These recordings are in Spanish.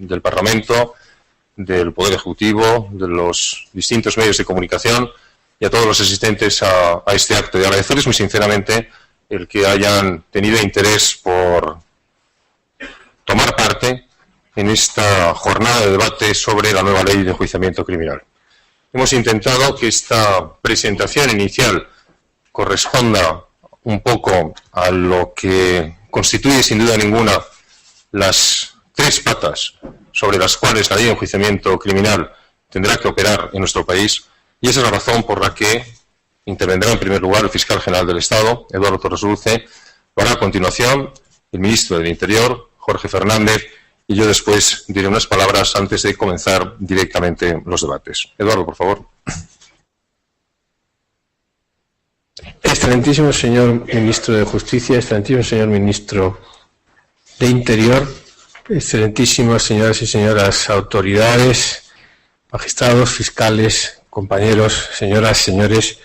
del Parlamento, del Poder Ejecutivo, de los distintos medios de comunicación y a todos los asistentes a este acto. Y agradecerles muy sinceramente el que hayan tenido interés por tomar parte en esta jornada de debate sobre la nueva ley de enjuiciamiento criminal. Hemos intentado que esta presentación inicial corresponda un poco a lo que constituye sin duda ninguna las tres patas sobre las cuales la ley de enjuiciamiento criminal tendrá que operar en nuestro país, y esa es la razón por la que intervendrá en primer lugar el fiscal general del Estado, Eduardo Torres Dulce, lo hará a continuación el ministro del Interior, Jorge Fernández, y yo después diré unas palabras antes de comenzar directamente los debates. Eduardo, por favor. Excelentísimo señor ministro de Justicia, excelentísimo señor ministro de Interior, excelentísimas señoras y señoras autoridades, magistrados, fiscales, compañeros, señoras, señores,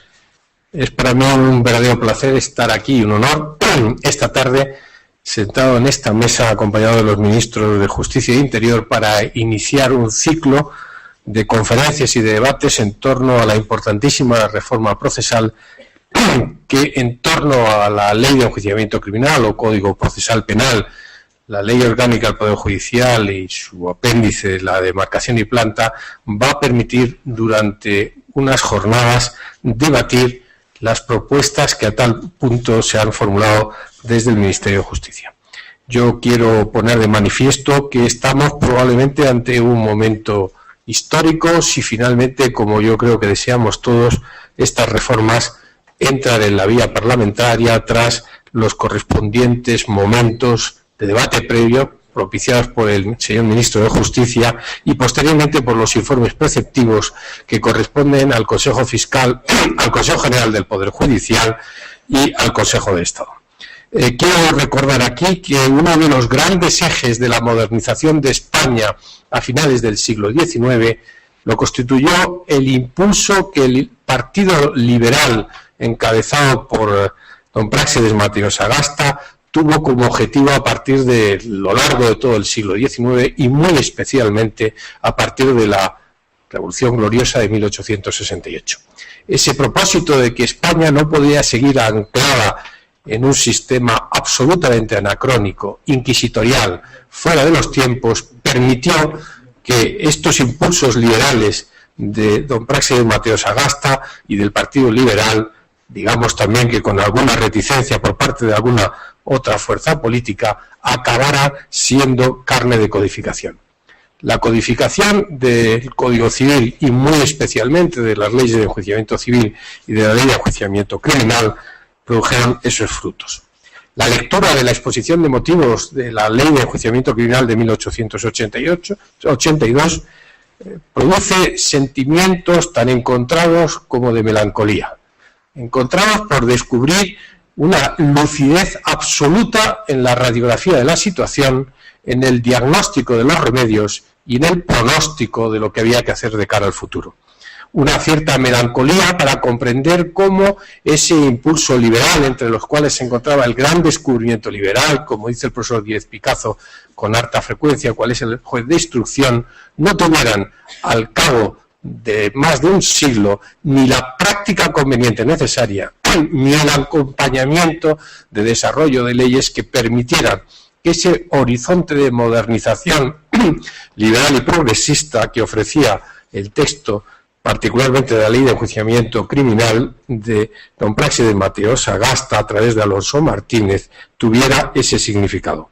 es para mí un verdadero placer estar aquí, un honor, esta tarde, sentado en esta mesa acompañado de los ministros de Justicia e Interior para iniciar un ciclo de conferencias y de debates en torno a la importantísima reforma procesal que en torno a la Ley de Enjuiciamiento Criminal o Código Procesal Penal, la Ley Orgánica del Poder Judicial y su apéndice, la demarcación y planta, va a permitir durante unas jornadas debatir las propuestas que a tal punto se han formulado desde el Ministerio de Justicia. Yo quiero poner de manifiesto que estamos probablemente ante un momento histórico si finalmente, como yo creo que deseamos todos, estas reformas entran en la vía parlamentaria tras los correspondientes momentos de debate previo propiciados por el señor ministro de Justicia y posteriormente por los informes preceptivos que corresponden al Consejo Fiscal, al Consejo General del Poder Judicial y al Consejo de Estado. Quiero recordar aquí que uno de los grandes ejes de la modernización de España a finales del siglo XIX lo constituyó el impulso que el Partido Liberal, encabezado por don Práxedes Mateo Sagasta, tuvo como objetivo a partir de lo largo de todo el siglo XIX y muy especialmente a partir de la Revolución Gloriosa de 1868. Ese propósito de que España no podía seguir anclada en un sistema absolutamente anacrónico, inquisitorial, fuera de los tiempos, permitió que estos impulsos liberales de don Práxedes Mateo Sagasta y del Partido Liberal, digamos también que con alguna reticencia por parte de alguna otra fuerza política, acabara siendo carne de codificación. La codificación del Código Civil y muy especialmente de las leyes de enjuiciamiento civil y de la ley de enjuiciamiento criminal produjeron esos frutos. La lectura de la exposición de motivos de la ley de enjuiciamiento criminal de 1882 produce sentimientos tan encontrados como de melancolía. Encontrados por descubrir una lucidez absoluta en la radiografía de la situación, en el diagnóstico de los remedios y en el pronóstico de lo que había que hacer de cara al futuro. Una cierta melancolía para comprender cómo ese impulso liberal, entre los cuales se encontraba el gran descubrimiento liberal, como dice el profesor Díez Picazo con harta frecuencia, cuál es el juez de instrucción, no tuvieran al cabo de más de un siglo ni la práctica conveniente necesaria, ni el acompañamiento de desarrollo de leyes que permitieran que ese horizonte de modernización liberal y progresista que ofrecía el texto, particularmente de la Ley de Enjuiciamiento Criminal de don Práxedes Mateo Sagasta a través de Alonso Martínez, tuviera ese significado.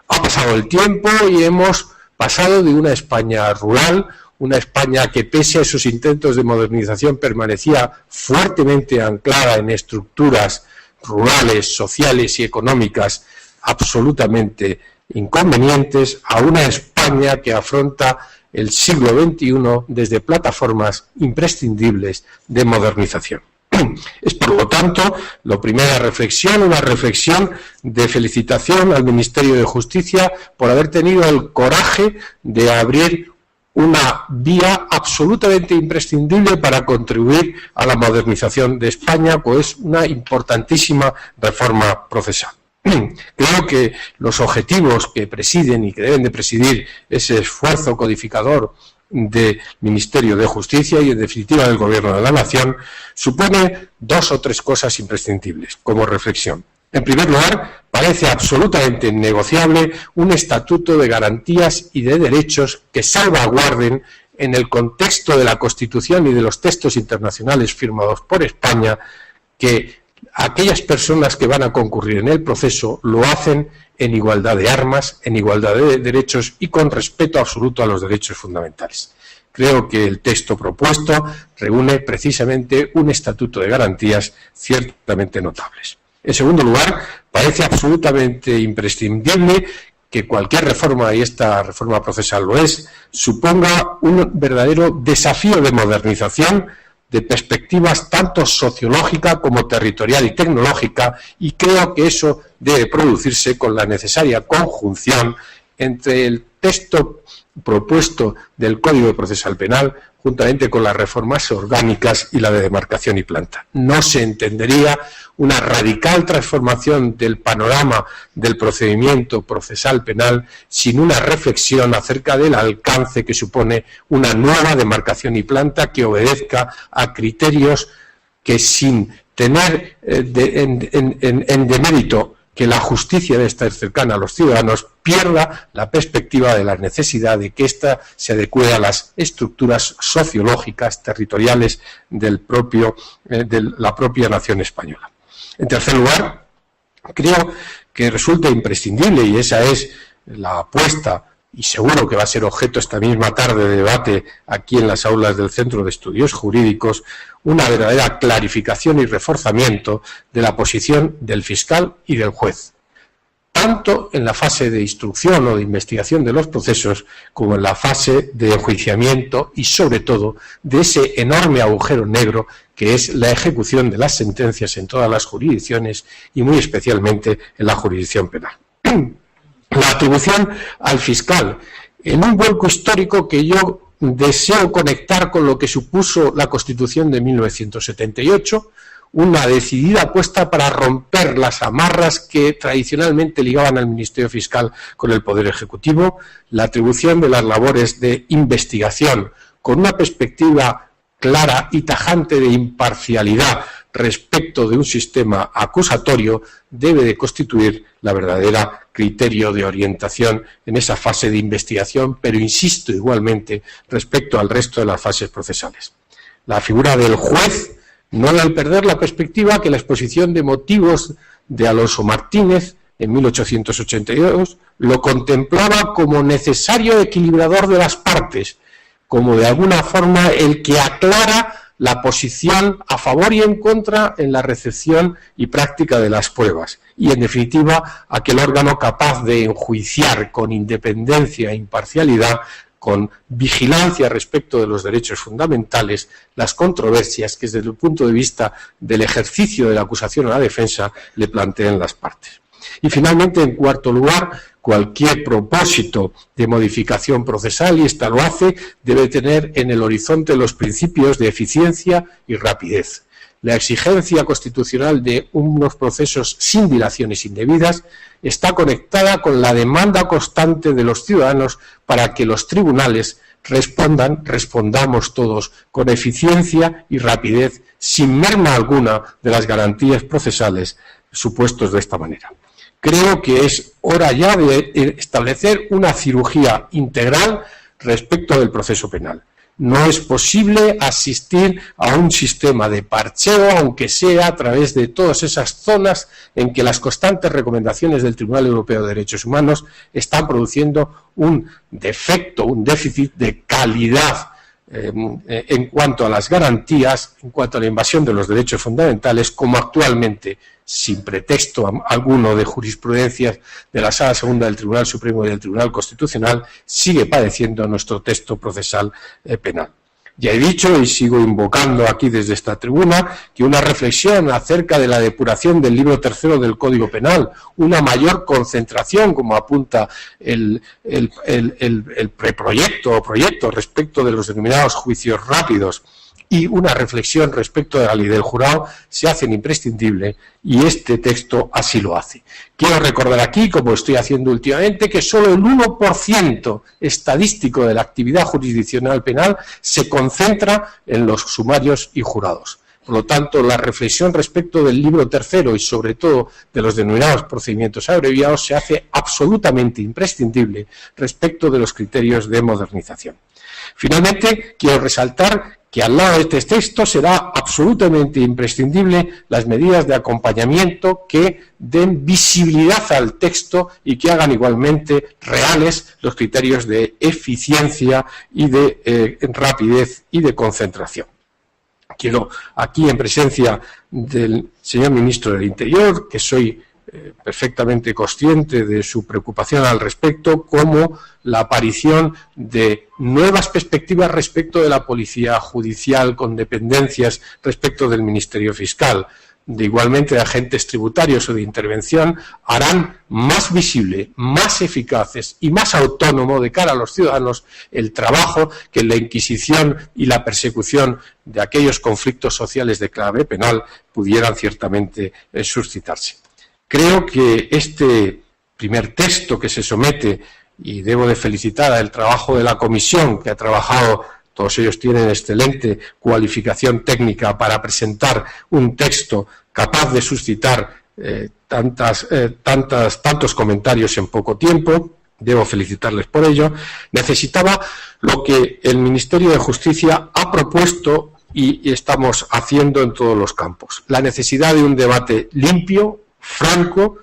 Ha pasado el tiempo y hemos pasado de una España rural, una España que pese a sus intentos de modernización permanecía fuertemente anclada en estructuras rurales, sociales y económicas absolutamente inconvenientes, a una España que afronta el siglo XXI desde plataformas imprescindibles de modernización. Es, por lo tanto, la primera reflexión, una reflexión de felicitación al Ministerio de Justicia por haber tenido el coraje de abrir una vía absolutamente imprescindible para contribuir a la modernización de España, pues una importantísima reforma procesal. Creo que los objetivos que presiden y que deben de presidir ese esfuerzo codificador del Ministerio de Justicia y, en definitiva, del Gobierno de la Nación, supone 2 o 3 cosas imprescindibles como reflexión. En primer lugar, parece absolutamente innegociable un estatuto de garantías y de derechos que salvaguarden, en el contexto de la Constitución y de los textos internacionales firmados por España, que aquellas personas que van a concurrir en el proceso lo hacen en igualdad de armas, en igualdad de derechos y con respeto absoluto a los derechos fundamentales. Creo que el texto propuesto reúne precisamente un estatuto de garantías ciertamente notables. En segundo lugar, parece absolutamente imprescindible que cualquier reforma, y esta reforma procesal lo es, suponga un verdadero desafío de modernización de perspectivas tanto sociológica como territorial y tecnológica, y creo que eso debe producirse con la necesaria conjunción entre el texto propuesto del Código Procesal Penal juntamente con las reformas orgánicas y la de demarcación y planta. No se entendería una radical transformación del panorama del procedimiento procesal penal sin una reflexión acerca del alcance que supone una nueva demarcación y planta que obedezca a criterios que, sin tener en demérito que la justicia debe estar cercana a los ciudadanos, pierda la perspectiva de la necesidad de que ésta se adecue a las estructuras sociológicas, territoriales de la propia nación española. En tercer lugar, creo que resulta imprescindible, y esa es la apuesta, y seguro que va a ser objeto esta misma tarde de debate aquí en las aulas del Centro de Estudios Jurídicos, una verdadera clarificación y reforzamiento de la posición del fiscal y del juez, tanto en la fase de instrucción o de investigación de los procesos como en la fase de enjuiciamiento y, sobre todo, de ese enorme agujero negro que es la ejecución de las sentencias en todas las jurisdicciones y muy especialmente en la jurisdicción penal. La atribución al fiscal, en un vuelco histórico que yo deseo conectar con lo que supuso la Constitución de 1978, una decidida apuesta para romper las amarras que tradicionalmente ligaban al Ministerio Fiscal con el Poder Ejecutivo, la atribución de las labores de investigación con una perspectiva clara y tajante de imparcialidad respecto de un sistema acusatorio debe de constituir la verdadera criterio de orientación en esa fase de investigación, pero insisto igualmente respecto al resto de las fases procesales. La figura del juez no debe perder la perspectiva que la exposición de motivos de Alonso Martínez en 1882 lo contemplaba como necesario equilibrador de las partes, como de alguna forma el que aclara la posición a favor y en contra en la recepción y práctica de las pruebas, y en definitiva aquel órgano capaz de enjuiciar con independencia e imparcialidad, con vigilancia respecto de los derechos fundamentales, las controversias que desde el punto de vista del ejercicio de la acusación a la defensa le planteen las partes. Y finalmente, en cuarto lugar, cualquier propósito de modificación procesal, y esta lo hace, debe tener en el horizonte los principios de eficiencia y rapidez. La exigencia constitucional de unos procesos sin dilaciones indebidas está conectada con la demanda constante de los ciudadanos para que los tribunales respondamos todos con eficiencia y rapidez, sin merma alguna de las garantías procesales supuestos de esta manera. Creo que es hora ya de establecer una cirugía integral respecto del proceso penal. No es posible asistir a un sistema de parcheo, aunque sea a través de todas esas zonas en que las constantes recomendaciones del Tribunal Europeo de Derechos Humanos están produciendo un defecto, un déficit de calidad en cuanto a las garantías, en cuanto a la invasión de los derechos fundamentales, como actualmente, sin pretexto alguno de jurisprudencias de la Sala Segunda del Tribunal Supremo y del Tribunal Constitucional, sigue padeciendo nuestro texto procesal penal. Ya he dicho y sigo invocando aquí desde esta tribuna que una reflexión acerca de la depuración del libro tercero del Código Penal, una mayor concentración, como apunta el preproyecto o proyecto respecto de los denominados juicios rápidos, y una reflexión respecto de la ley del jurado se hacen imprescindible y este texto así lo hace. Quiero recordar aquí, como estoy haciendo últimamente, que solo el 1% estadístico de la actividad jurisdiccional penal se concentra en los sumarios y jurados. Por lo tanto, la reflexión respecto del libro tercero y sobre todo de los denominados procedimientos abreviados se hace absolutamente imprescindible respecto de los criterios de modernización. Finalmente, quiero resaltar que al lado de este texto será absolutamente imprescindible las medidas de acompañamiento que den visibilidad al texto y que hagan igualmente reales los criterios de eficiencia y de rapidez y de concentración. Quiero aquí, en presencia del señor Ministro del Interior, que soy perfectamente consciente de su preocupación al respecto, como la aparición de nuevas perspectivas respecto de la policía judicial con dependencias respecto del Ministerio Fiscal, de igualmente de agentes tributarios o de intervención, harán más visible, más eficaces y más autónomo de cara a los ciudadanos el trabajo que la inquisición y la persecución de aquellos conflictos sociales de clave penal pudieran ciertamente suscitarse. Creo que este primer texto que se somete, y debo de felicitar al trabajo de la comisión que ha trabajado, todos ellos tienen excelente cualificación técnica para presentar un texto capaz de suscitar tantos comentarios en poco tiempo, debo felicitarles por ello, necesitaba lo que el Ministerio de Justicia ha propuesto y estamos haciendo en todos los campos. La necesidad de un debate limpio, franco,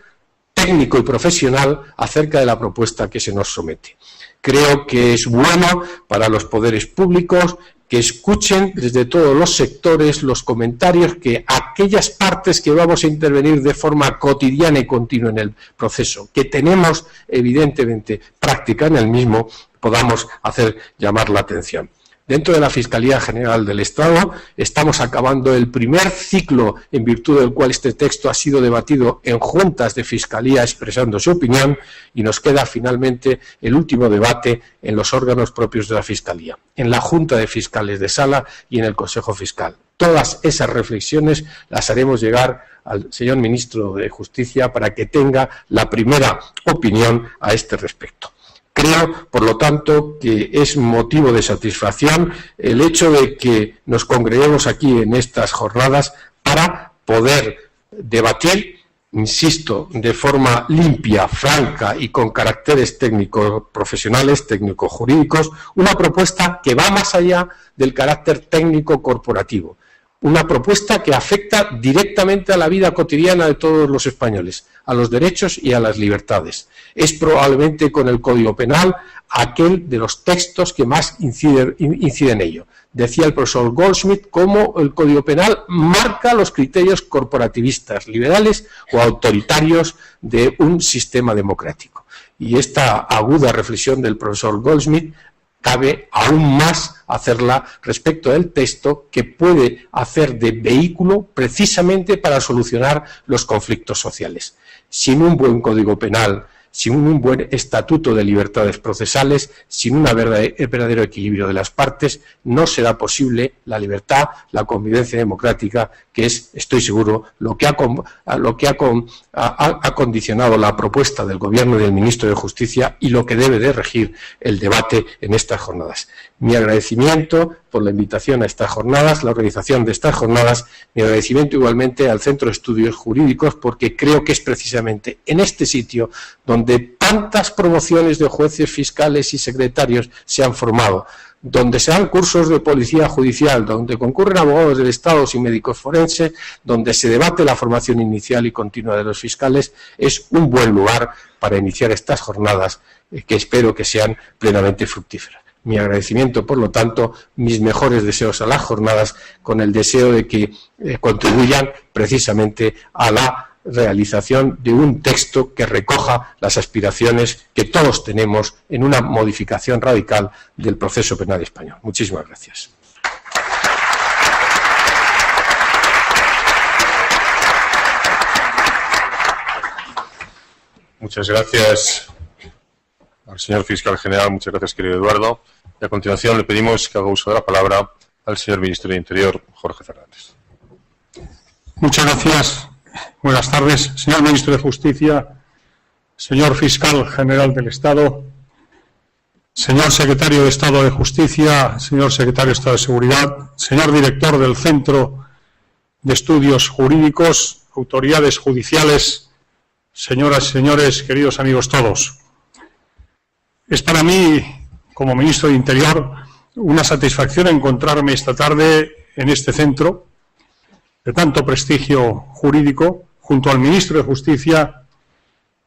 técnico y profesional acerca de la propuesta que se nos somete. Creo que es bueno para los poderes públicos que escuchen desde todos los sectores los comentarios que aquellas partes que vamos a intervenir de forma cotidiana y continua en el proceso, que tenemos evidentemente práctica en el mismo, podamos hacer llamar la atención. Dentro de la Fiscalía General del Estado estamos acabando el primer ciclo en virtud del cual este texto ha sido debatido en juntas de Fiscalía expresando su opinión y nos queda finalmente el último debate en los órganos propios de la Fiscalía, en la Junta de Fiscales de Sala y en el Consejo Fiscal. Todas esas reflexiones las haremos llegar al señor Ministro de Justicia para que tenga la primera opinión a este respecto. Creo, por lo tanto, que es motivo de satisfacción el hecho de que nos congreguemos aquí en estas jornadas para poder debatir, insisto, de forma limpia, franca y con caracteres técnico-profesionales, técnico-jurídicos, una propuesta que va más allá del carácter técnico-corporativo. Una propuesta que afecta directamente a la vida cotidiana de todos los españoles, a los derechos y a las libertades. Es probablemente con el Código Penal aquel de los textos que más incide en ello. Decía el profesor Goldschmidt cómo el Código Penal marca los criterios corporativistas, liberales o autoritarios de un sistema democrático. Y esta aguda reflexión del profesor Goldschmidt cabe aún más hacerla respecto del texto que puede hacer de vehículo precisamente para solucionar los conflictos sociales. Sin un buen Código Penal, sin un buen estatuto de libertades procesales, sin un verdadero equilibrio de las partes, no será posible la libertad, la convivencia democrática, que es, estoy seguro, lo que ha condicionado la propuesta del Gobierno y del Ministro de Justicia y lo que debe de regir el debate en estas jornadas. Mi agradecimiento por la invitación a estas jornadas, la organización de estas jornadas, mi agradecimiento igualmente al Centro de Estudios Jurídicos, porque creo que es precisamente en este sitio donde tantas promociones de jueces, fiscales y secretarios se han formado, donde se dan cursos de policía judicial, donde concurren abogados del Estado y médicos forenses, donde se debate la formación inicial y continua de los fiscales, es un buen lugar para iniciar estas jornadas que espero que sean plenamente fructíferas. Mi agradecimiento, por lo tanto, mis mejores deseos a las jornadas, con el deseo de que contribuyan precisamente a la realización de un texto que recoja las aspiraciones que todos tenemos en una modificación radical del proceso penal español. Muchísimas gracias. Muchas gracias al señor fiscal general, muchas gracias, querido Eduardo. Y a continuación le pedimos que haga uso de la palabra al señor Ministro de Interior, Jorge Fernández. Muchas gracias. Buenas tardes, señor Ministro de Justicia, señor Fiscal General del Estado, señor Secretario de Estado de Justicia, señor Secretario de Estado de Seguridad, señor Director del Centro de Estudios Jurídicos, autoridades judiciales, señoras y señores, queridos amigos todos. Es para mí, como Ministro de Interior, una satisfacción encontrarme esta tarde en este centro de tanto prestigio jurídico, junto al Ministro de Justicia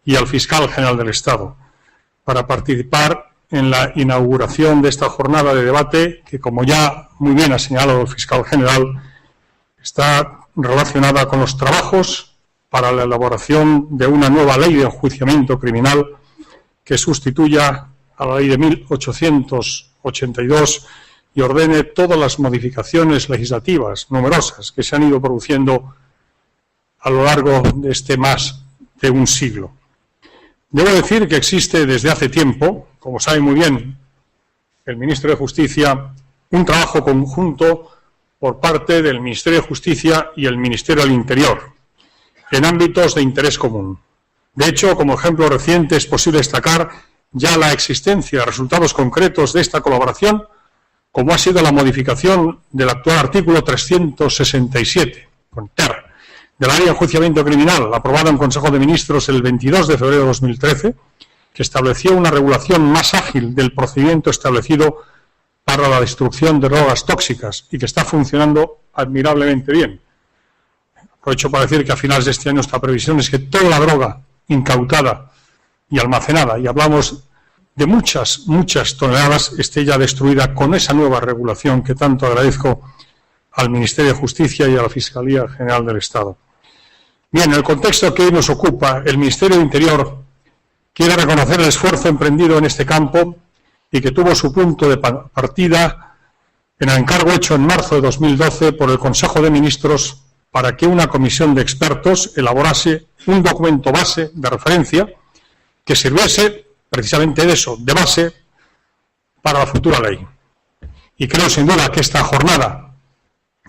y al Fiscal General del Estado, para participar en la inauguración de esta jornada de debate que, como ya muy bien ha señalado el Fiscal General, está relacionada con los trabajos para la elaboración de una nueva ley de enjuiciamiento criminal que sustituya a la ley de 1882 y ordene todas las modificaciones legislativas numerosas que se han ido produciendo a lo largo de este más de un siglo. Debo decir que existe desde hace tiempo, como sabe muy bien el Ministro de Justicia, un trabajo conjunto por parte del Ministerio de Justicia y el Ministerio del Interior, en ámbitos de interés común. De hecho, como ejemplo reciente, es posible destacar ya la existencia de resultados concretos de esta colaboración, como ha sido la modificación del actual artículo 367, con TER, de la Ley de Enjuiciamiento Criminal, aprobada en Consejo de Ministros el 22 de febrero de 2013, que estableció una regulación más ágil del procedimiento establecido para la destrucción de drogas tóxicas y que está funcionando admirablemente bien. Aprovecho para decir que a finales de este año esta previsión es que toda la droga incautada y almacenada, y hablamos de muchas toneladas, esté ya destruida con esa nueva regulación que tanto agradezco al Ministerio de Justicia y a la Fiscalía General del Estado. Bien, en el contexto que hoy nos ocupa, el Ministerio de Interior quiere reconocer el esfuerzo emprendido en este campo y que tuvo su punto de partida en el encargo hecho en marzo de 2012 por el Consejo de Ministros para que una comisión de expertos elaborase un documento base de referencia que sirviese precisamente de eso, de base para la futura ley. Y creo sin duda que esta jornada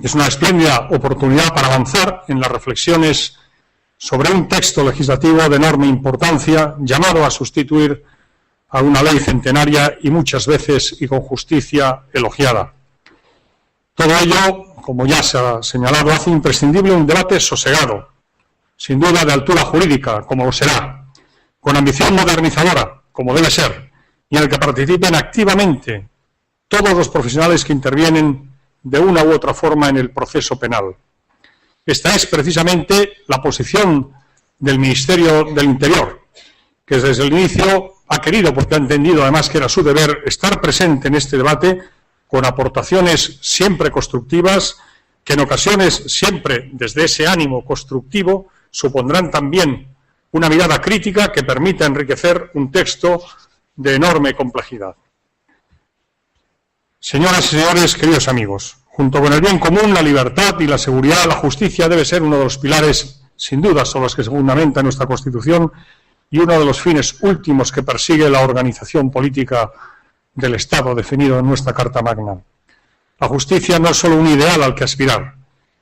es una espléndida oportunidad para avanzar en las reflexiones sobre un texto legislativo de enorme importancia llamado a sustituir a una ley centenaria y muchas veces y con justicia elogiada. Todo ello, como ya se ha señalado, hace imprescindible un debate sosegado, sin duda de altura jurídica, como lo será, con ambición modernizadora, como debe ser, y en el que participen activamente todos los profesionales que intervienen de una u otra forma en el proceso penal. Esta es precisamente la posición del Ministerio del Interior, que desde el inicio ha querido, porque ha entendido además que era su deber, estar presente en este debate con aportaciones siempre constructivas, que en ocasiones siempre desde ese ánimo constructivo supondrán también una mirada crítica que permita enriquecer un texto de enorme complejidad. Señoras y señores, queridos amigos, junto con el bien común, la libertad y la seguridad, la justicia debe ser uno de los pilares, sin duda, sobre los que se fundamenta nuestra Constitución y uno de los fines últimos que persigue la organización política del Estado definido en nuestra Carta Magna. La justicia no es solo un ideal al que aspirar,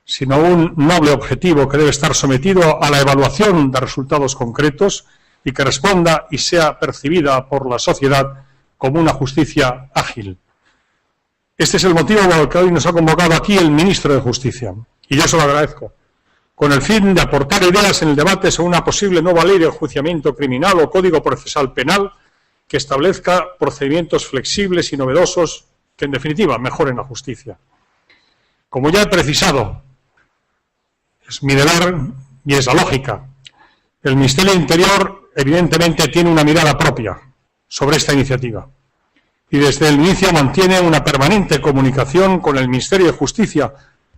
sino un noble objetivo que debe estar sometido a la evaluación de resultados concretos y que responda y sea percibida por la sociedad como una justicia ágil. Este es el motivo por el que hoy nos ha convocado aquí el Ministro de Justicia, y yo se lo agradezco, con el fin de aportar ideas en el debate sobre una posible nueva ley de enjuiciamiento criminal o Código Procesal Penal que establezca procedimientos flexibles y novedosos que, en definitiva, mejoren la justicia. Como ya he precisado, es mi deber y es la lógica. El Ministerio del Interior, evidentemente, tiene una mirada propia sobre esta iniciativa y desde el inicio mantiene una permanente comunicación con el Ministerio de Justicia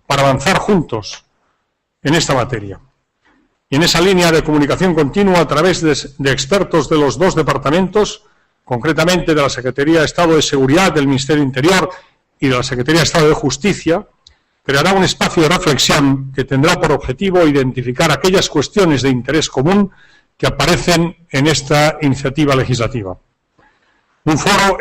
para avanzar juntos en esta materia. Y en esa línea de comunicación continua a través de expertos de los dos departamentos, concretamente de la Secretaría de Estado de Seguridad del Ministerio del Interior y de la Secretaría de Estado de Justicia, creará un espacio de reflexión que tendrá por objetivo identificar aquellas cuestiones de interés común que aparecen en esta iniciativa legislativa. Un foro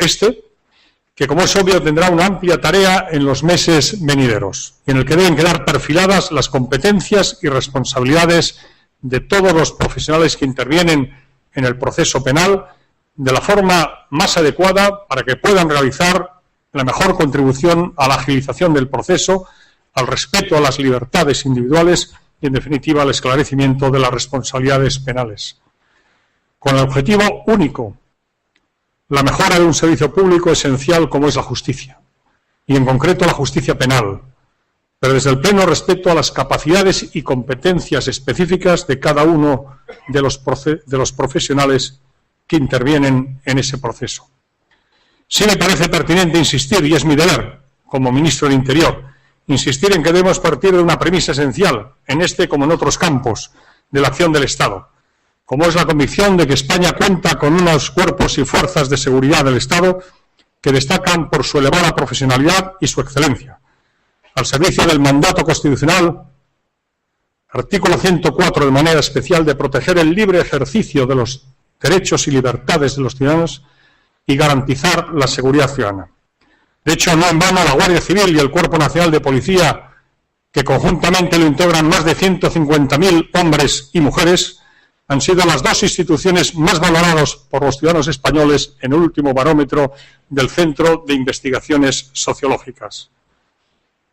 que, como es obvio, tendrá una amplia tarea en los meses venideros, y en el que deben quedar perfiladas las competencias y responsabilidades de todos los profesionales que intervienen en el proceso penal de la forma más adecuada para que puedan realizar la mejor contribución a la agilización del proceso, al respeto a las libertades individuales y, en definitiva, al esclarecimiento de las responsabilidades penales. Con el objetivo único, la mejora de un servicio público esencial como es la justicia, y en concreto la justicia penal, pero desde el pleno respeto a las capacidades y competencias específicas de cada uno de los profesionales que intervienen en ese proceso. Sí me parece pertinente insistir, y es mi deber como ministro del Interior, insistir en que debemos partir de una premisa esencial, en este como en otros campos de la acción del Estado, como es la convicción de que España cuenta con unos cuerpos y fuerzas de seguridad del Estado que destacan por su elevada profesionalidad y su excelencia, al servicio del mandato constitucional, artículo 104, de manera especial, de proteger el libre ejercicio de los derechos y libertades de los ciudadanos y garantizar la seguridad ciudadana. De hecho, no en vano, la Guardia Civil y el Cuerpo Nacional de Policía, que conjuntamente lo integran más de 150.000 hombres y mujeres, han sido las dos instituciones más valoradas por los ciudadanos españoles en el último barómetro del Centro de Investigaciones Sociológicas.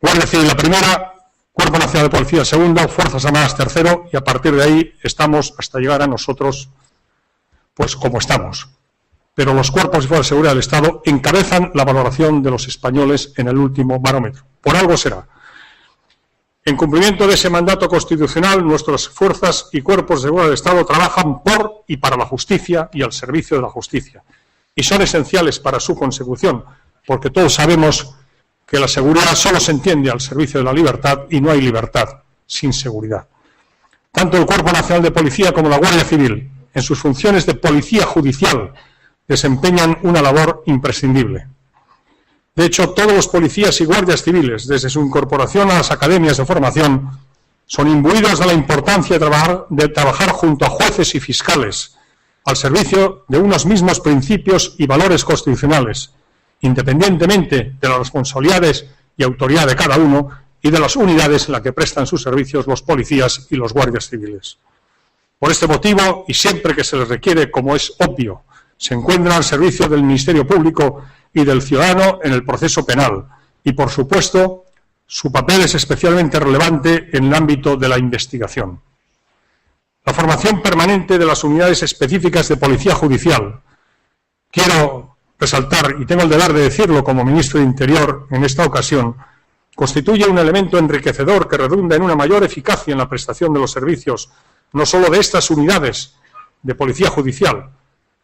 Guardia Civil la primera, Cuerpo Nacional de Policía segunda, Fuerzas Armadas tercero, y a partir de ahí estamos hasta llegar a nosotros, pues como estamos. Pero los cuerpos y fuerzas de seguridad del Estado encabezan la valoración de los españoles en el último barómetro. Por algo será. En cumplimiento de ese mandato constitucional, nuestras fuerzas y cuerpos de seguridad del Estado trabajan por y para la justicia y al servicio de la justicia. Y son esenciales para su consecución, porque todos sabemos que la seguridad solo se entiende al servicio de la libertad y no hay libertad sin seguridad. Tanto el Cuerpo Nacional de Policía como la Guardia Civil, en sus funciones de policía judicial, desempeñan una labor imprescindible. De hecho, todos los policías y guardias civiles, desde su incorporación a las academias de formación, son imbuidos de la importancia de trabajar junto a jueces y fiscales, al servicio de unos mismos principios y valores constitucionales, independientemente de las responsabilidades y autoridad de cada uno y de las unidades en las que prestan sus servicios los policías y los guardias civiles. Por este motivo, y siempre que se les requiere, como es obvio, se encuentran al servicio del Ministerio Público y del ciudadano en el proceso penal, y por supuesto, su papel es especialmente relevante en el ámbito de la investigación. La formación permanente de las unidades específicas de Policía Judicial. Quiero resaltar, y tengo el deber de decirlo como ministro de Interior en esta ocasión, constituye un elemento enriquecedor que redunda en una mayor eficacia en la prestación de los servicios, no solo de estas unidades de Policía Judicial,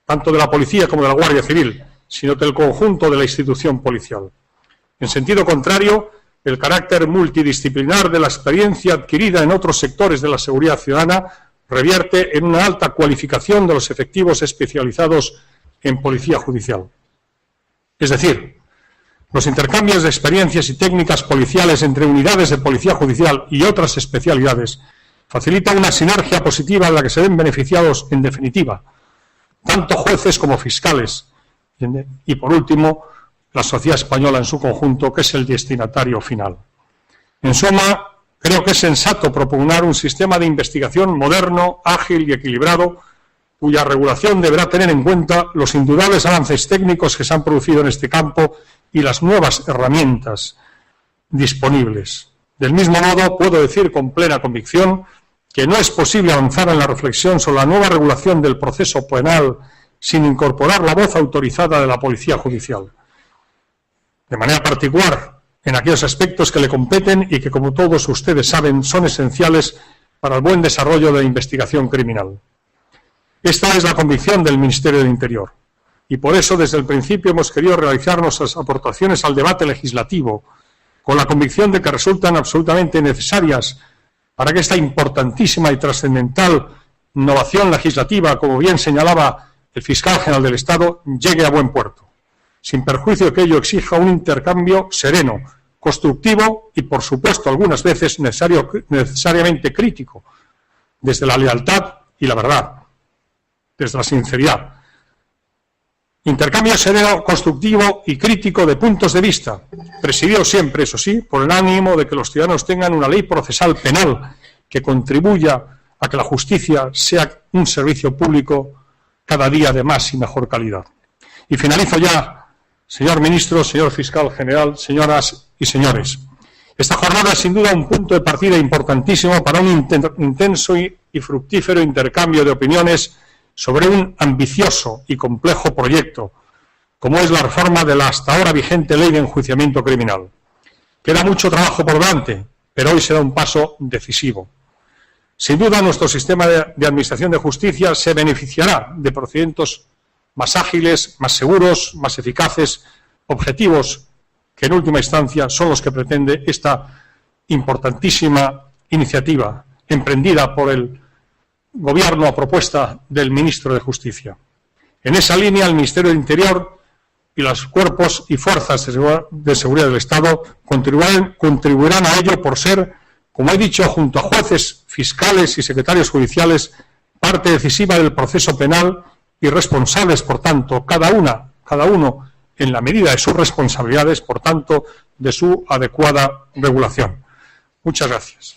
tanto de la Policía como de la Guardia Civil, sino del conjunto de la institución policial. En sentido contrario, el carácter multidisciplinar de la experiencia adquirida en otros sectores de la seguridad ciudadana revierte en una alta cualificación de los efectivos especializados en Policía Judicial. Es decir, los intercambios de experiencias y técnicas policiales entre unidades de Policía Judicial y otras especialidades facilitan una sinergia positiva de la que se ven beneficiados, en definitiva, tanto jueces como fiscales, y por último, la sociedad española en su conjunto, que es el destinatario final. En suma, creo que es sensato propugnar un sistema de investigación moderno, ágil y equilibrado, cuya regulación deberá tener en cuenta los indudables avances técnicos que se han producido en este campo y las nuevas herramientas disponibles. Del mismo modo, puedo decir con plena convicción que no es posible avanzar en la reflexión sobre la nueva regulación del proceso penal sin incorporar la voz autorizada de la Policía Judicial, de manera particular en aquellos aspectos que le competen y que, como todos ustedes saben, son esenciales para el buen desarrollo de la investigación criminal. Esta es la convicción del Ministerio del Interior, y por eso desde el principio hemos querido realizar nuestras aportaciones al debate legislativo, con la convicción de que resultan absolutamente necesarias para que esta importantísima y trascendental innovación legislativa, como bien señalaba el fiscal general del Estado, llegue a buen puerto, sin perjuicio de que ello exija un intercambio sereno, constructivo y, por supuesto, algunas veces necesariamente crítico, desde la lealtad y la verdad, desde la sinceridad. Intercambio sereno, constructivo y crítico de puntos de vista, presidido siempre, eso sí, por el ánimo de que los ciudadanos tengan una ley procesal penal que contribuya a que la justicia sea un servicio público cada día de más y mejor calidad. Y finalizo ya, señor ministro, señor fiscal general, señoras y señores. Esta jornada es sin duda un punto de partida importantísimo para un intenso y fructífero intercambio de opiniones sobre un ambicioso y complejo proyecto, como es la reforma de la hasta ahora vigente Ley de Enjuiciamiento Criminal. Queda mucho trabajo por delante, pero hoy será un paso decisivo. Sin duda, nuestro sistema de administración de justicia se beneficiará de procedimientos más ágiles, más seguros, más eficaces, objetivos que en última instancia son los que pretende esta importantísima iniciativa emprendida por el Gobierno a propuesta del Ministro de Justicia. En esa línea, el Ministerio de Interior y los cuerpos y fuerzas de seguridad del Estado contribuirán a ello por ser, como he dicho, junto a jueces, fiscales y secretarios judiciales, parte decisiva del proceso penal y responsables, por tanto, cada uno en la medida de sus responsabilidades, por tanto, de su adecuada regulación. Muchas gracias.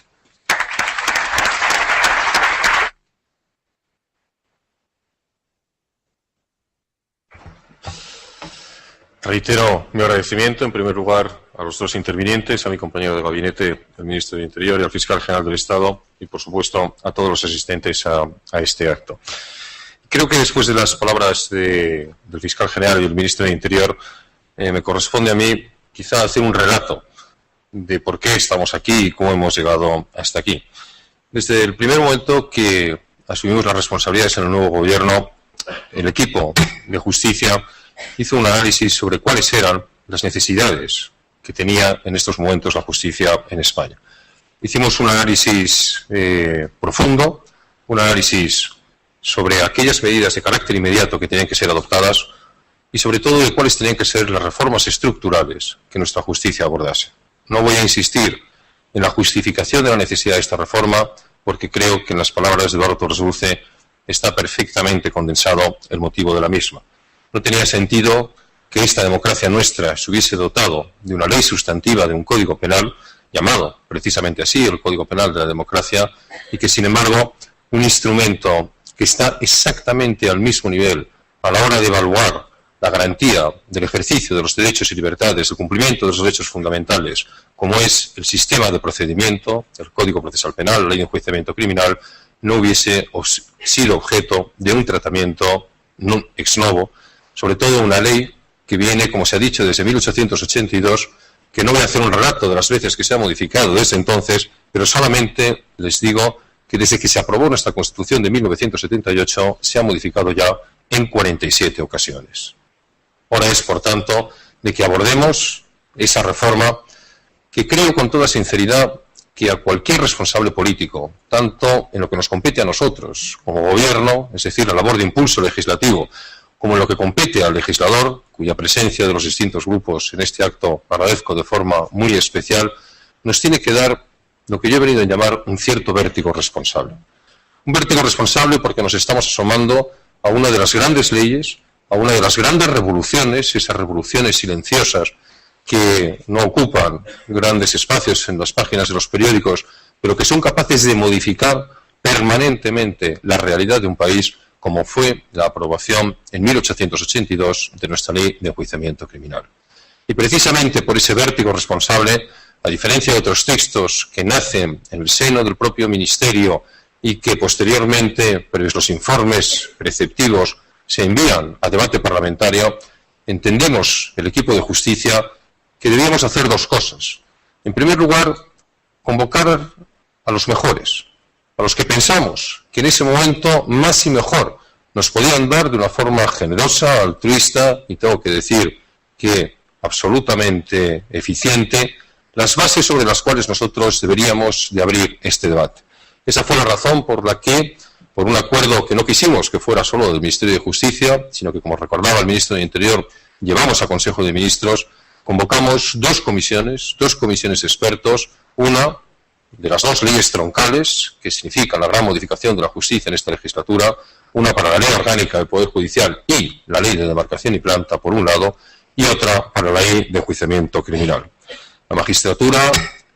Reitero mi agradecimiento, en primer lugar, a los dos intervinientes, a mi compañero de gabinete, el ministro de Interior, y al fiscal general del Estado, y, por supuesto, a todos los asistentes a este acto. Creo que después de las palabras del fiscal general y del ministro de Interior, me corresponde a mí quizá hacer un relato de por qué estamos aquí y cómo hemos llegado hasta aquí. Desde el primer momento que asumimos las responsabilidades en el nuevo gobierno, el equipo de justicia hizo un análisis sobre cuáles eran las necesidades que tenía en estos momentos la justicia en España. Hicimos un análisis profundo, un análisis sobre aquellas medidas de carácter inmediato que tenían que ser adoptadas y sobre todo de cuáles tenían que ser las reformas estructurales que nuestra justicia abordase. No voy a insistir en la justificación de la necesidad de esta reforma porque creo que en las palabras de Eduardo Torres Dulce está perfectamente condensado el motivo de la misma. No tenía sentido que esta democracia nuestra se hubiese dotado de una ley sustantiva, de un código penal, llamado precisamente así, el Código Penal de la Democracia, y que sin embargo un instrumento que está exactamente al mismo nivel a la hora de evaluar la garantía del ejercicio de los derechos y libertades, el cumplimiento de los derechos fundamentales, como es el sistema de procedimiento, el Código Procesal Penal, la Ley de Enjuiciamiento Criminal, no hubiese sido objeto de un tratamiento ex novo, sobre todo una ley que viene, como se ha dicho, desde 1882, que no voy a hacer un relato de las veces que se ha modificado desde entonces, pero solamente les digo que desde que se aprobó nuestra Constitución de 1978 se ha modificado ya en 47 ocasiones. Hora es, por tanto, de que abordemos esa reforma que creo con toda sinceridad que a cualquier responsable político, tanto en lo que nos compete a nosotros como gobierno, es decir, la labor de impulso legislativo, como en lo que compete al legislador, cuya presencia de los distintos grupos en este acto agradezco de forma muy especial, nos tiene que dar lo que yo he venido a llamar un cierto vértigo responsable. Un vértigo responsable porque nos estamos asomando a una de las grandes leyes, a una de las grandes revoluciones, esas revoluciones silenciosas que no ocupan grandes espacios en las páginas de los periódicos, pero que son capaces de modificar permanentemente la realidad de un país, como fue la aprobación en 1882 de nuestra Ley de Enjuiciamiento Criminal. Y precisamente por ese vértigo responsable, a diferencia de otros textos que nacen en el seno del propio Ministerio y que posteriormente, previos los informes preceptivos, se envían a debate parlamentario, entendemos el equipo de justicia que debíamos hacer dos cosas. En primer lugar, convocar a los mejores, a los que pensamos que en ese momento más y mejor nos podían dar de una forma generosa, altruista y tengo que decir que absolutamente eficiente, las bases sobre las cuales nosotros deberíamos de abrir este debate. Esa fue la razón por la que, por un acuerdo que no quisimos que fuera solo del Ministerio de Justicia, sino que, como recordaba el Ministro de Interior, llevamos a Consejo de Ministros, convocamos dos comisiones de expertos, una de las dos leyes troncales que significan la gran modificación de la justicia en esta legislatura, una para la Ley Orgánica del Poder Judicial y la Ley de Demarcación y Planta, por un lado, y otra para la Ley de Enjuiciamiento Criminal. La magistratura,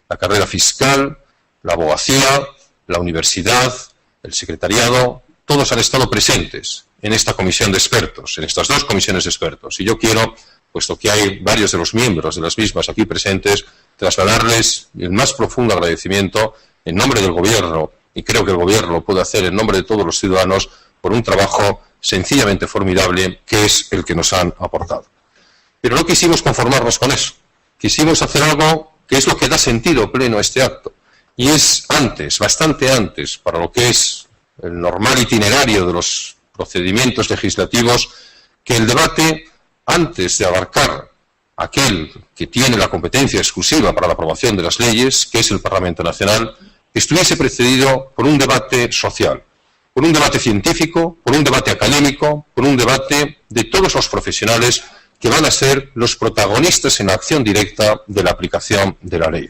la carrera fiscal, la abogacía, la universidad, el secretariado, todos han estado presentes en esta comisión de expertos, en estas dos comisiones de expertos. Y yo quiero, puesto que hay varios de los miembros de las mismas aquí presentes, trasladarles el más profundo agradecimiento en nombre del Gobierno, y creo que el Gobierno lo puede hacer en nombre de todos los ciudadanos, por un trabajo sencillamente formidable que es el que nos han aportado. Pero no quisimos conformarnos con eso. Quisimos hacer algo que es lo que da sentido pleno a este acto. Y es antes, bastante antes, para lo que es el normal itinerario de los procedimientos legislativos, que el debate, antes de abarcar aquel que tiene la competencia exclusiva para la aprobación de las leyes, que es el Parlamento Nacional, estuviese precedido por un debate social, por un debate científico, por un debate académico, por un debate de todos los profesionales que van a ser los protagonistas en la acción directa de la aplicación de la ley.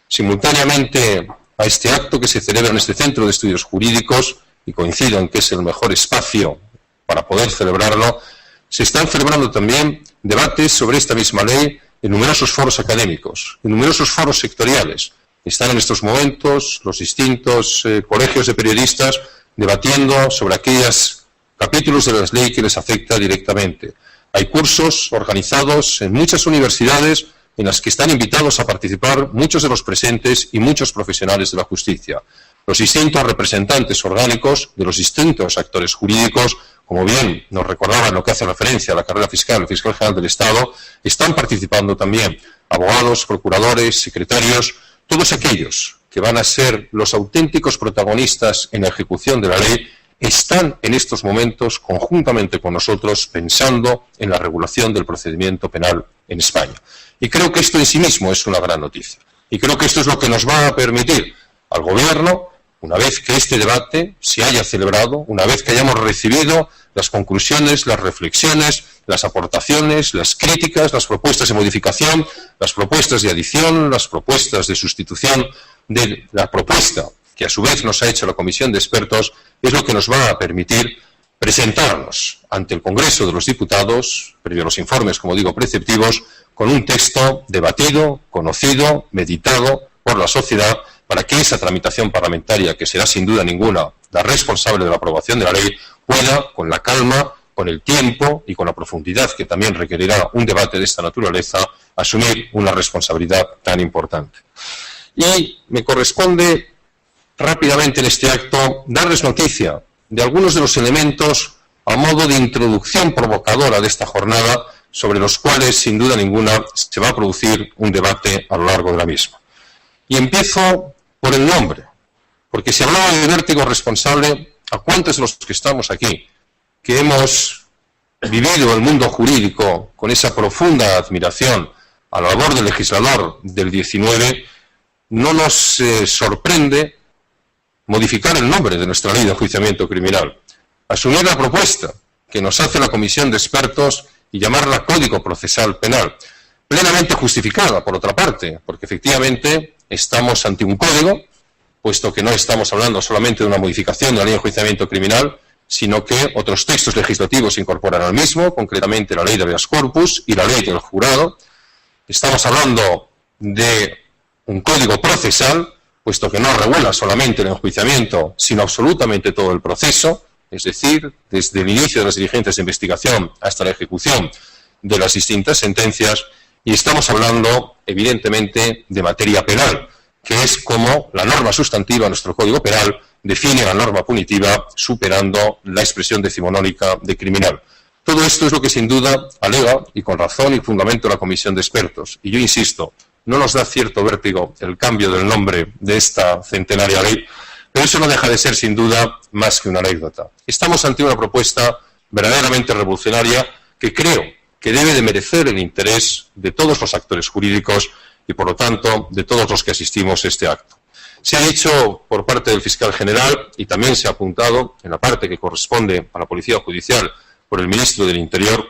Simultáneamente a este acto que se celebra en este Centro de Estudios Jurídicos, y coincido en que es el mejor espacio para poder celebrarlo, se están celebrando también debates sobre esta misma ley en numerosos foros académicos, en numerosos foros sectoriales. Están en estos momentos los distintos colegios de periodistas debatiendo sobre aquellos capítulos de la ley que les afecta directamente. Hay cursos organizados en muchas universidades en las que están invitados a participar muchos de los presentes y muchos profesionales de la justicia. Los distintos representantes orgánicos de los distintos actores jurídicos, como bien nos recordaban lo que hace referencia a la carrera fiscal, el fiscal general del Estado, están participando también abogados, procuradores, secretarios, todos aquellos que van a ser los auténticos protagonistas en la ejecución de la ley, están en estos momentos conjuntamente con nosotros pensando en la regulación del procedimiento penal en España. Y creo que esto en sí mismo es una gran noticia. Y creo que esto es lo que nos va a permitir al Gobierno, una vez que este debate se haya celebrado, una vez que hayamos recibido las conclusiones, las reflexiones, las aportaciones, las críticas, las propuestas de modificación, las propuestas de adición, las propuestas de sustitución de la propuesta que a su vez nos ha hecho la Comisión de Expertos, es lo que nos va a permitir presentarnos ante el Congreso de los Diputados, previo a los informes, como digo, preceptivos, con un texto debatido, conocido, meditado por la sociedad, para que esa tramitación parlamentaria, que será sin duda ninguna la responsable de la aprobación de la ley, pueda, con la calma, con el tiempo y con la profundidad que también requerirá un debate de esta naturaleza, asumir una responsabilidad tan importante. Y me corresponde rápidamente en este acto darles noticia de algunos de los elementos a modo de introducción provocadora de esta jornada, sobre los cuales, sin duda ninguna, se va a producir un debate a lo largo de la misma. Y empiezo por el nombre, porque si hablaba de vértigo responsable, ¿a cuántos de los que estamos aquí, que hemos vivido el mundo jurídico con esa profunda admiración a la labor del legislador del 19, no nos sorprende modificar el nombre de nuestra ley de enjuiciamiento criminal, asumir la propuesta que nos hace la Comisión de Expertos y llamarla Código Procesal Penal, plenamente justificada, por otra parte, porque efectivamente estamos ante un código, puesto que no estamos hablando solamente de una modificación de la ley de enjuiciamiento criminal, sino que otros textos legislativos se incorporan al mismo, concretamente la ley de habeas corpus y la ley del jurado. Estamos hablando de un código procesal, puesto que no regula solamente el enjuiciamiento, sino absolutamente todo el proceso, es decir, desde el inicio de las diligencias de investigación hasta la ejecución de las distintas sentencias, y estamos hablando, evidentemente, de materia penal, que es como la norma sustantiva de nuestro Código Penal define la norma punitiva, superando la expresión decimonónica de criminal. Todo esto es lo que sin duda alega, y con razón y fundamento, la Comisión de Expertos. Y yo insisto, no nos da cierto vértigo el cambio del nombre de esta centenaria ley, pero eso no deja de ser sin duda más que una anécdota. Estamos ante una propuesta verdaderamente revolucionaria que creo que debe de merecer el interés de todos los actores jurídicos y, por lo tanto, de todos los que asistimos a este acto. Se ha dicho por parte del fiscal general, y también se ha apuntado en la parte que corresponde a la Policía Judicial por el ministro del Interior,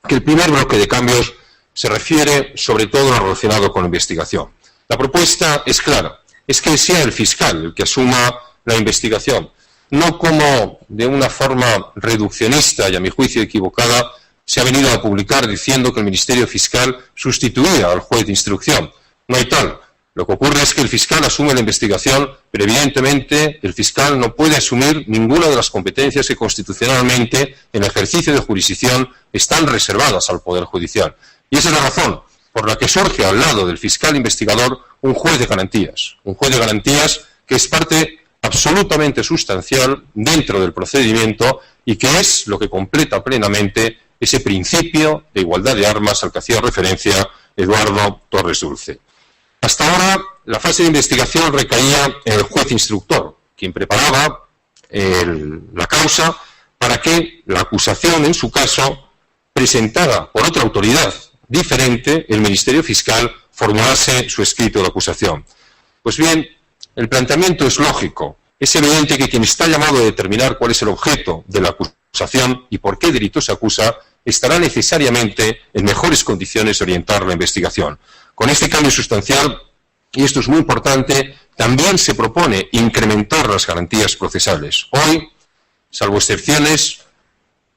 que el primer bloque de cambios se refiere sobre todo a lo relacionado con la investigación. La propuesta es clara. es que sea el fiscal el que asuma la investigación, no como de una forma reduccionista y a mi juicio equivocada se ha venido a publicar diciendo que el Ministerio Fiscal sustituía al juez de instrucción. No hay tal. Lo que ocurre es que el fiscal asume la investigación, pero evidentemente el fiscal no puede asumir ninguna de las competencias que constitucionalmente en el ejercicio de jurisdicción están reservadas al Poder Judicial. Y esa es la razón por la que surge al lado del fiscal investigador un juez de garantías que es parte absolutamente sustancial dentro del procedimiento y que es lo que completa plenamente ese principio de igualdad de armas al que hacía referencia Eduardo Torres Dulce. Hasta ahora, la fase de investigación recaía en el juez instructor, quien preparaba la causa para que la acusación, en su caso, presentada por otra autoridad diferente, el Ministerio Fiscal, formulase su escrito de acusación. Pues bien, el planteamiento es lógico. Es evidente que quien está llamado a determinar cuál es el objeto de la acusación y por qué delito se acusa, estará necesariamente en mejores condiciones de orientar la investigación. Con este cambio sustancial, y esto es muy importante, también se propone incrementar las garantías procesales. Hoy, salvo excepciones,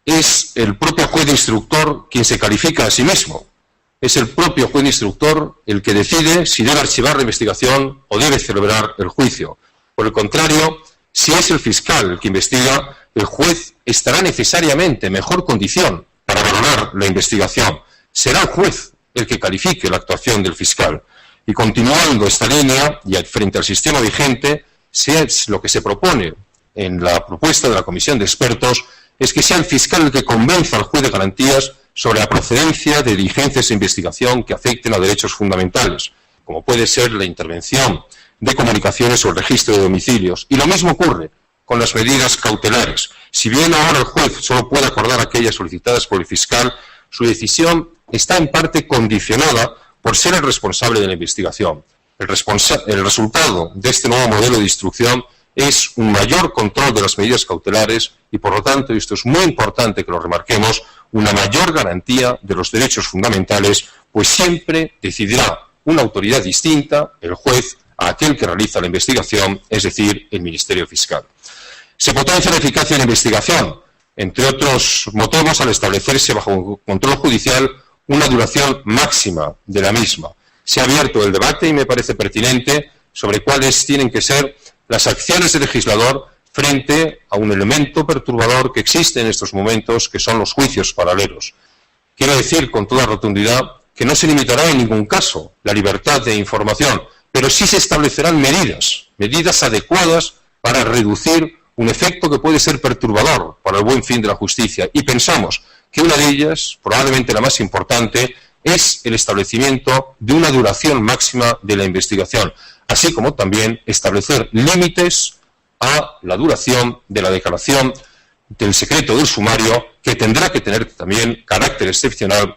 es el propio juez instructor quien se califica a sí mismo. Es el propio juez instructor el que decide si debe archivar la investigación o debe celebrar el juicio. Por el contrario, si es el fiscal el que investiga, el juez estará necesariamente en mejor condición para valorar la investigación. Será el juez el que califique la actuación del fiscal. Y continuando esta línea, y frente al sistema vigente, lo que se propone en la propuesta de la Comisión de Expertos es que sea el fiscal el que convenza al juez de garantías sobre la procedencia de diligencias de investigación que afecten a derechos fundamentales, como puede ser la intervención de comunicaciones o el registro de domicilios. Y lo mismo ocurre con las medidas cautelares. Si bien ahora el juez solo puede acordar aquellas solicitadas por el fiscal, su decisión está en parte condicionada por ser el responsable de la investigación. El resultado de este nuevo modelo de instrucción es un mayor control de las medidas cautelares y, por lo tanto, y esto es muy importante que lo remarquemos, una mayor garantía de los derechos fundamentales, pues siempre decidirá una autoridad distinta, el juez, a aquel que realiza la investigación, es decir, el Ministerio Fiscal. Se potencia la eficacia de la investigación, entre otros motivos, al establecerse bajo control judicial una duración máxima de la misma. Se ha abierto el debate, y me parece pertinente, sobre cuáles tienen que ser las acciones del legislador frente a un elemento perturbador que existe en estos momentos, que son los juicios paralelos. Quiero decir con toda rotundidad que no se limitará en ningún caso la libertad de información, pero sí se establecerán medidas adecuadas para reducir un efecto que puede ser perturbador para el buen fin de la justicia. Y pensamos que una de ellas, probablemente la más importante, es el establecimiento de una duración máxima de la investigación, así como también establecer límites a la duración de la declaración del secreto del sumario, que tendrá que tener también carácter excepcional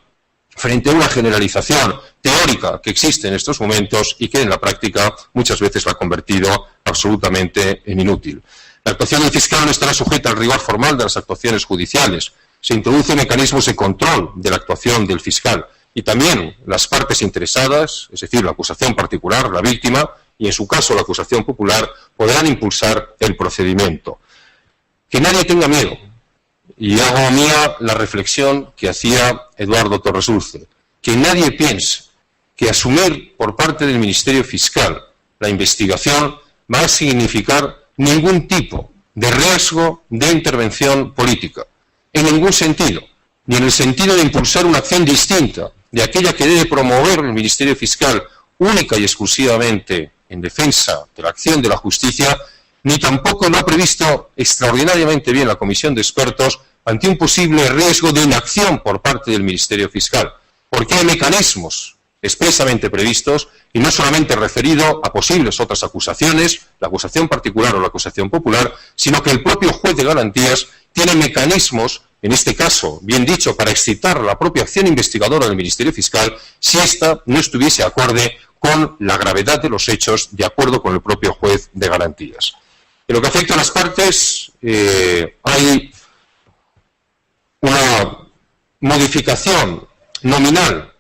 frente a una generalización teórica que existe en estos momentos y que en la práctica muchas veces la ha convertido absolutamente en inútil. La actuación del fiscal no estará sujeta al rigor formal de las actuaciones judiciales. Se introducen mecanismos de control de la actuación del fiscal y también las partes interesadas, es decir, la acusación particular, la víctima, y en su caso la acusación popular, podrán impulsar el procedimiento. Que nadie tenga miedo. Y hago mía la reflexión que hacía Eduardo Torres Dulce. Que nadie piense que asumir por parte del Ministerio Fiscal la investigación va a significar ningún tipo de riesgo de intervención política. En ningún sentido. Ni en el sentido de impulsar una acción distinta de aquella que debe promover el Ministerio Fiscal única y exclusivamente en defensa de la acción de la justicia, ni tampoco lo ha previsto extraordinariamente bien la Comisión de Expertos ante un posible riesgo de inacción por parte del Ministerio Fiscal, porque hay mecanismos expresamente previstos y no solamente referido a posibles otras acusaciones, la acusación particular o la acusación popular, sino que el propio juez de garantías tiene mecanismos, en este caso, bien dicho, para excitar la propia acción investigadora del Ministerio Fiscal si ésta no estuviese acorde con la gravedad de los hechos, de acuerdo con el propio juez de garantías. En lo que afecta a las partes, hay una modificación nominal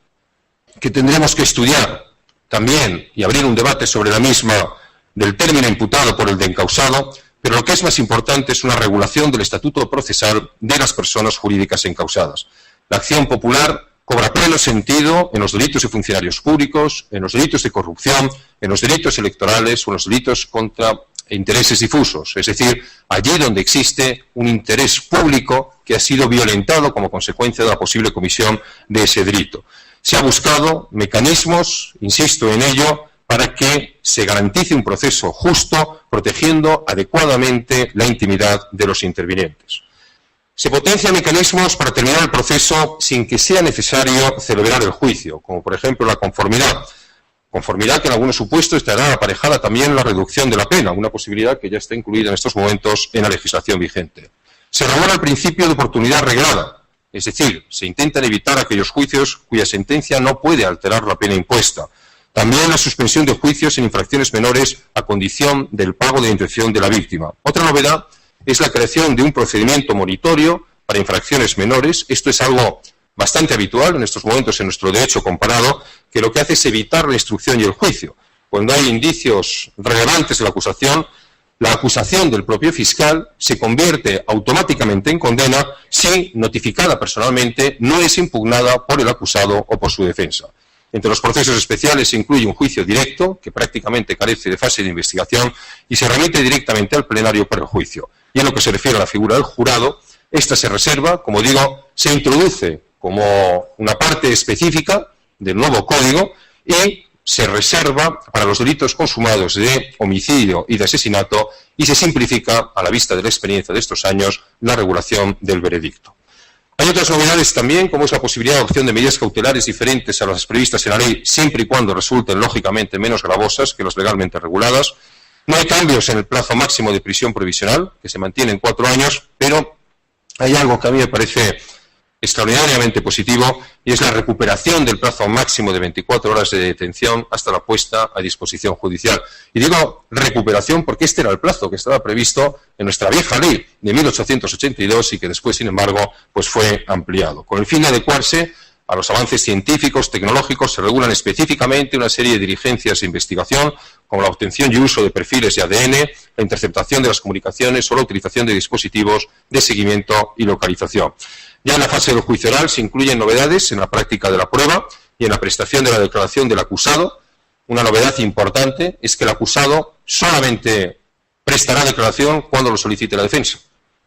que tendremos que estudiar también y abrir un debate sobre la misma del término imputado por el de encausado, pero lo que es más importante es una regulación del estatuto procesal de las personas jurídicas encausadas. La acción popular cobra pleno sentido en los delitos de funcionarios públicos, en los delitos de corrupción, en los delitos electorales o en los delitos contra intereses difusos, es decir, allí donde existe un interés público que ha sido violentado como consecuencia de la posible comisión de ese delito. Se ha buscado mecanismos, insisto en ello, para que se garantice un proceso justo, protegiendo adecuadamente la intimidad de los intervinientes. Se potencian mecanismos para terminar el proceso sin que sea necesario celebrar el juicio, como por ejemplo la conformidad. Conformidad que en algunos supuestos estará aparejada también la reducción de la pena, una posibilidad que ya está incluida en estos momentos en la legislación vigente. Se regula el principio de oportunidad reglada, es decir, se intentan evitar aquellos juicios cuya sentencia no puede alterar la pena impuesta. También la suspensión de juicios en infracciones menores a condición del pago de la indemnización de la víctima. Otra novedad es la creación de un procedimiento monitorio para infracciones menores. Esto es algo bastante habitual en estos momentos en nuestro derecho comparado, que lo que hace es evitar la instrucción y el juicio. Cuando hay indicios relevantes de la acusación del propio fiscal se convierte automáticamente en condena si, notificada personalmente, no es impugnada por el acusado o por su defensa. Entre los procesos especiales se incluye un juicio directo, que prácticamente carece de fase de investigación, y se remite directamente al plenario para el juicio. Y en lo que se refiere a la figura del jurado, esta se reserva, como digo, se introduce como una parte específica del nuevo código y se reserva para los delitos consumados de homicidio y de asesinato y se simplifica, a la vista de la experiencia de estos años, la regulación del veredicto. Hay otras novedades también, como es la posibilidad de adopción de medidas cautelares diferentes a las previstas en la ley, siempre y cuando resulten lógicamente menos gravosas que las legalmente reguladas. No hay cambios en el plazo máximo de prisión provisional, que se mantiene en 4 años, pero hay algo que a mí me parece extraordinariamente positivo y es la recuperación del plazo máximo de 24 horas de detención hasta la puesta a disposición judicial. Y digo recuperación porque este era el plazo que estaba previsto en nuestra vieja ley de 1882 y que después, sin embargo, pues fue ampliado. Con el fin de adecuarse a los avances científicos, tecnológicos, se regulan específicamente una serie de diligencias de investigación, como la obtención y uso de perfiles de ADN, la interceptación de las comunicaciones o la utilización de dispositivos de seguimiento y localización. Ya en la fase del juicio oral se incluyen novedades en la práctica de la prueba y en la prestación de la declaración del acusado. Una novedad importante es que el acusado solamente prestará declaración cuando lo solicite la defensa.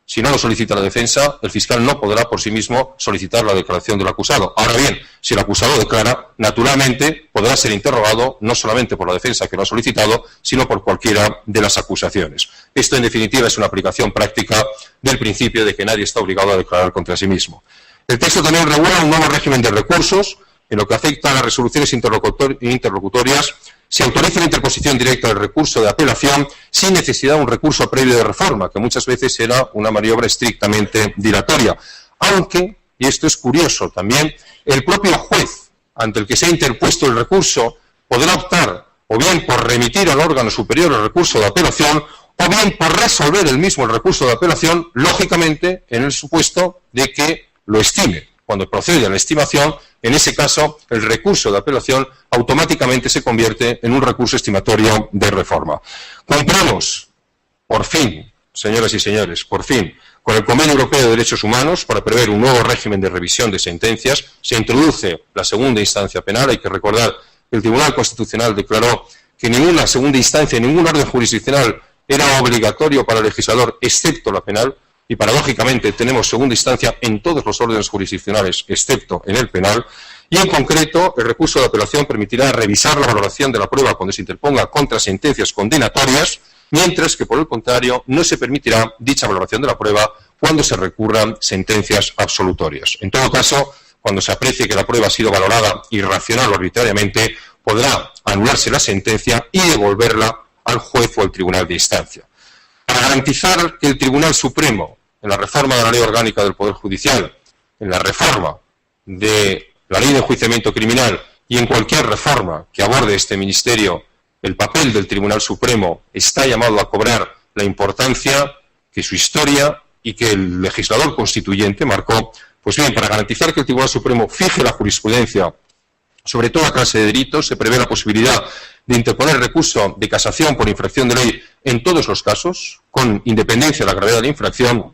Si no lo solicita la defensa, el fiscal no podrá por sí mismo solicitar la declaración del acusado. Ahora bien, si el acusado declara, naturalmente podrá ser interrogado no solamente por la defensa que lo ha solicitado, sino por cualquiera de las acusaciones. Esto, en definitiva, es una aplicación práctica del principio de que nadie está obligado a declarar contra sí mismo. El texto también regula un nuevo régimen de recursos. En lo que afecta a las resoluciones interlocutorias, se autoriza la interposición directa del recurso de apelación sin necesidad de un recurso previo de reforma, que muchas veces era una maniobra estrictamente dilatoria. Aunque, y esto es curioso también, el propio juez ante el que se ha interpuesto el recurso podrá optar o bien por remitir al órgano superior el recurso de apelación o bien por resolver el mismo el recurso de apelación, lógicamente en el supuesto de que lo estime. Cuando procede a la estimación, en ese caso, el recurso de apelación automáticamente se convierte en un recurso estimatorio de reforma. Compramos, por fin, señoras y señores, por fin, con el Convenio Europeo de Derechos Humanos, para prever un nuevo régimen de revisión de sentencias, se introduce la segunda instancia penal. Hay que recordar que el Tribunal Constitucional declaró que ninguna segunda instancia, ningún orden jurisdiccional era obligatorio para el legislador, excepto la penal. Y paradójicamente tenemos segunda instancia en todos los órdenes jurisdiccionales, excepto en el penal, y en concreto el recurso de apelación permitirá revisar la valoración de la prueba cuando se interponga contra sentencias condenatorias, mientras que por el contrario no se permitirá dicha valoración de la prueba cuando se recurran sentencias absolutorias. En todo caso, cuando se aprecie que la prueba ha sido valorada irracional o arbitrariamente, podrá anularse la sentencia y devolverla al juez o al tribunal de instancia. Para garantizar que el Tribunal Supremo, en la reforma de la Ley Orgánica del Poder Judicial, en la reforma de la Ley de Enjuiciamiento Criminal y en cualquier reforma que aborde este Ministerio, el papel del Tribunal Supremo está llamado a cobrar la importancia que su historia y que el legislador constituyente marcó. Pues bien, para garantizar que el Tribunal Supremo fije la jurisprudencia sobre toda clase de delitos, se prevé la posibilidad de interponer recurso de casación por infracción de ley en todos los casos, con independencia de la gravedad de la infracción,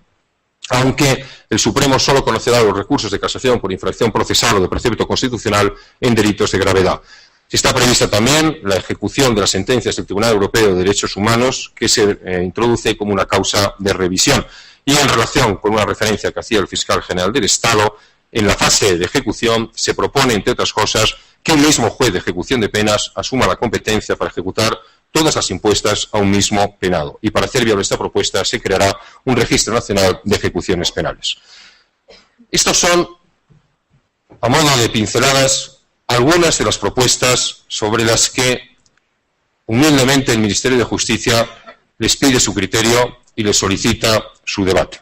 aunque el Supremo solo conocerá los recursos de casación por infracción procesal o de precepto constitucional en delitos de gravedad. Está prevista también la ejecución de las sentencias del Tribunal Europeo de Derechos Humanos, que se introduce como una causa de revisión. Y en relación con una referencia que hacía el Fiscal General del Estado, en la fase de ejecución se propone, entre otras cosas, que un mismo juez de ejecución de penas asuma la competencia para ejecutar todas las impuestas a un mismo penado. Y para hacer viable esta propuesta se creará un registro nacional de ejecuciones penales. Estos son, a modo de pinceladas, algunas de las propuestas sobre las que humildemente el Ministerio de Justicia les pide su criterio y les solicita su debate.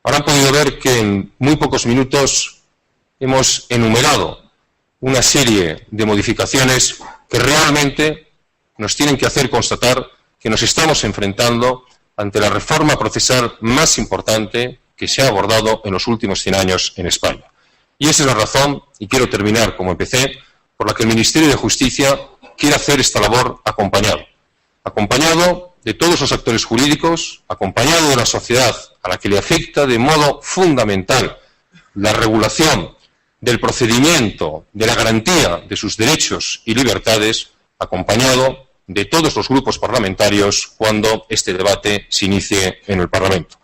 Habrán podido ver que en muy pocos minutos hemos enumerado una serie de modificaciones que realmente nos tienen que hacer constatar que nos estamos enfrentando ante la reforma procesal más importante que se ha abordado en los últimos 100 años en España. Y esa es la razón, y quiero terminar como empecé, por la que el Ministerio de Justicia quiere hacer esta labor acompañado de todos los actores jurídicos, acompañado de la sociedad a la que le afecta de modo fundamental la regulación del procedimiento, de la garantía de sus derechos y libertades, acompañado de todos los grupos parlamentarios cuando este debate se inicie en el Parlamento.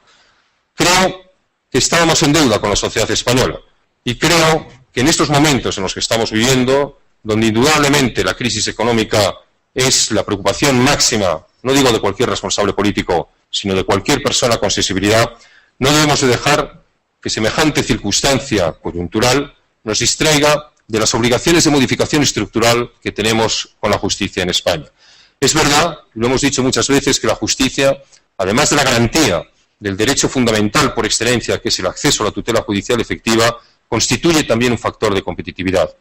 Creo que estábamos en deuda con la sociedad española. Y creo que en estos momentos en los que estamos viviendo, donde indudablemente la crisis económica es la preocupación máxima, no digo de cualquier responsable político, sino de cualquier persona con sensibilidad, no debemos de dejar que semejante circunstancia coyuntural nos distraiga de las obligaciones de modificación estructural que tenemos con la justicia en España. Es verdad, lo hemos dicho muchas veces, que la justicia, además de la garantía del derecho fundamental por excelencia, que es el acceso a la tutela judicial efectiva, constituye también un factor de competitividad.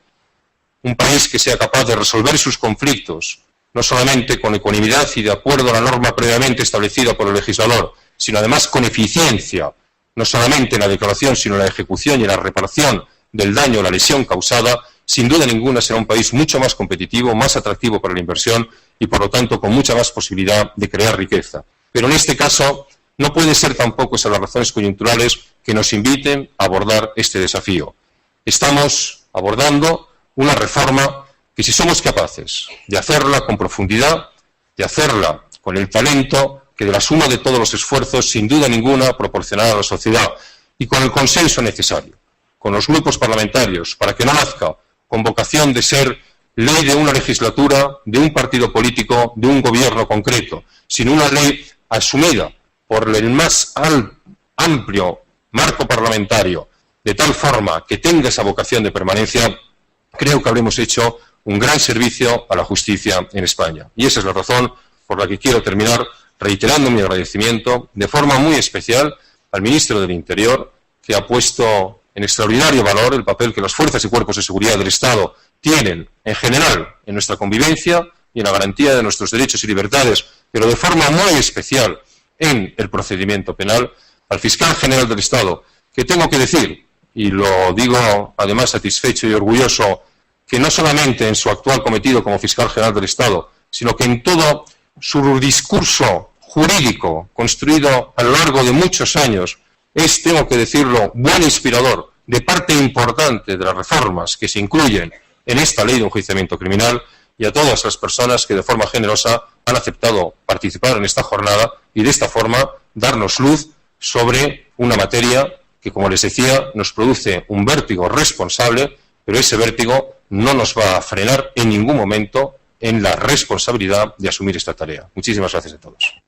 Un país que sea capaz de resolver sus conflictos, no solamente con ecuanimidad y de acuerdo a la norma previamente establecida por el legislador, sino además con eficiencia, no solamente en la declaración, sino en la ejecución y en la reparación del daño o la lesión causada, sin duda ninguna será un país mucho más competitivo, más atractivo para la inversión y, por lo tanto, con mucha más posibilidad de crear riqueza. Pero en este caso, no pueden ser tampoco esas las razones coyunturales que nos inviten a abordar este desafío. Estamos abordando una reforma que, si somos capaces de hacerla con profundidad, de hacerla con el talento que de la suma de todos los esfuerzos, sin duda ninguna, proporcionará a la sociedad y con el consenso necesario, con los grupos parlamentarios, para que no nazca con vocación de ser ley de una legislatura, de un partido político, de un gobierno concreto, sino una ley asumida por el más amplio marco parlamentario, de tal forma que tenga esa vocación de permanencia, creo que habremos hecho un gran servicio a la justicia en España. Y esa es la razón por la que quiero terminar reiterando mi agradecimiento de forma muy especial al ministro del Interior, que ha puesto en extraordinario valor el papel que las fuerzas y cuerpos de seguridad del Estado tienen en general en nuestra convivencia y en la garantía de nuestros derechos y libertades, pero de forma muy especial en el procedimiento penal, al Fiscal General del Estado, que tengo que decir, y lo digo además satisfecho y orgulloso, que no solamente en su actual cometido como Fiscal General del Estado, sino que en todo su discurso jurídico construido a lo largo de muchos años es, tengo que decirlo, buen inspirador de parte importante de las reformas que se incluyen en esta ley de enjuiciamiento criminal, y a todas las personas que de forma generosa han aceptado participar en esta jornada y de esta forma darnos luz sobre una materia que, como les decía, nos produce un vértigo responsable, pero ese vértigo no nos va a frenar en ningún momento en la responsabilidad de asumir esta tarea. Muchísimas gracias a todos.